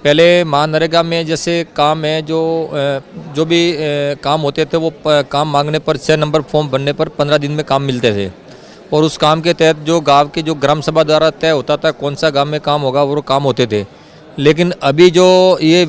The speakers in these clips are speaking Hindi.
पहले मनरेगा में जैसे काम है जो भी काम होते थे वो काम मांगने पर 6 नंबर फॉर्म भरने पर 15 दिन में काम मिलते थे और उस काम के तहत जो गांव के जो ग्राम सभा द्वारा तय होता था कौन सा गांव में काम होगा वो काम होते थे। लेकिन अभी जो ये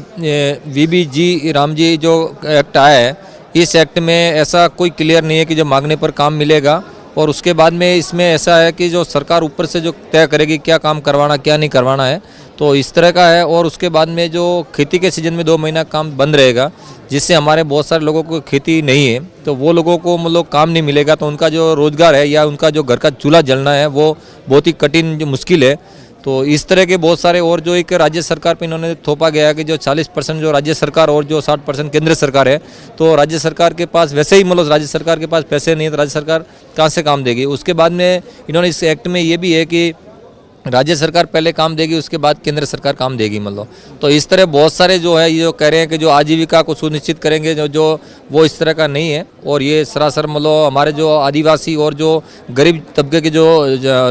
VBG रामजी जो एक्ट आया है, इस एक्ट में ऐसा कोई क्लियर नहीं है कि जो मांगने पर काम मिलेगा और उसके बाद में इसमें ऐसा है कि जो सरकार ऊपर से जो तय करेगी क्या काम करवाना क्या नहीं करवाना है, तो इस तरह का है। और उसके बाद में जो खेती के सीजन में 2 महीना काम बंद रहेगा, जिससे हमारे बहुत सारे लोगों को खेती नहीं है तो वो लोगों को मतलब काम नहीं मिलेगा, तो उनका जो रोज़गार है या उनका जो घर का चूल्हा जलना है वो बहुत ही कठिन जो मुश्किल है। तो इस तरह के बहुत सारे और जो एक राज्य सरकार पे इन्होंने थोपा गया है कि जो 40% जो राज्य सरकार और जो 60% केंद्र सरकार है, तो राज्य सरकार के पास वैसे ही मतलब राज्य सरकार के पास पैसे नहीं है तो राज्य सरकार कहाँ से काम देगी। उसके बाद में इन्होंने इस एक्ट में ये भी है कि राज्य सरकार पहले काम देगी उसके बाद केंद्र सरकार काम देगी मतलब। तो इस तरह बहुत सारे जो है ये जो कह रहे हैं कि जो आजीविका को सुनिश्चित करेंगे जो वो इस तरह का नहीं है। और ये सरासर मतलब हमारे जो आदिवासी और जो गरीब तबके के जो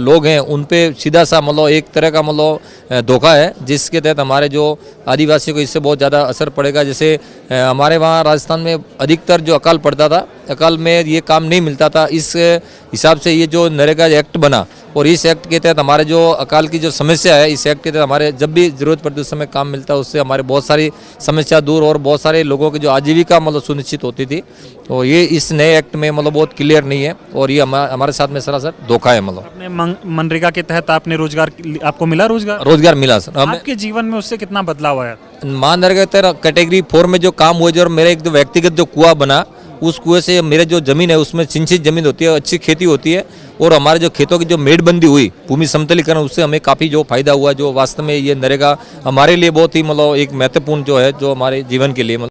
लोग हैं उन पे सीधा सा मतलब एक तरह का मतलब धोखा है, जिसके तहत हमारे जो आदिवासियों को इससे बहुत ज़्यादा असर पड़ेगा। जैसे हमारे वहाँ राजस्थान में अधिकतर जो अकाल पड़ता था, अकाल में ये काम नहीं मिलता था, इस हिसाब से ये जो नरेगा एक्ट बना और इस एक्ट के तहत हमारे जो अकाल की जो समस्या है, इस एक्ट के तहत हमारे जब भी ज़रूरत पड़ती है उस समय काम मिलता है, उससे हमारे बहुत सारी समस्या दूर और बहुत सारे लोगों की जो आजीविका मतलब सुनिश्चित होती थी। तो ये इस नए एक्ट में मतलब बहुत क्लियर नहीं है और ये हमारे साथ में सरासर धोखा है। मतलब अपने मनरेगा के तहत आपने रोजगार, आपको मिला रोजगार मिला सर। आपके जीवन में उससे कितना बदलाव आया? मनरेगा के तहत कैटेगरी 4 में जो काम हुए जो और मेरा एक जो व्यक्तिगत जो कुआं बना, उस कुएं से मेरे जो ज़मीन है उसमें सिंचित ज़मीन होती है, अच्छी खेती होती है और हमारे जो खेतों की जो मेड़बंदी हुई, भूमि समतलीकरण, उससे हमें काफ़ी जो फायदा हुआ। जो वास्तव में ये नरेगा हमारे लिए बहुत ही मतलब एक महत्वपूर्ण जो है जो हमारे जीवन के लिए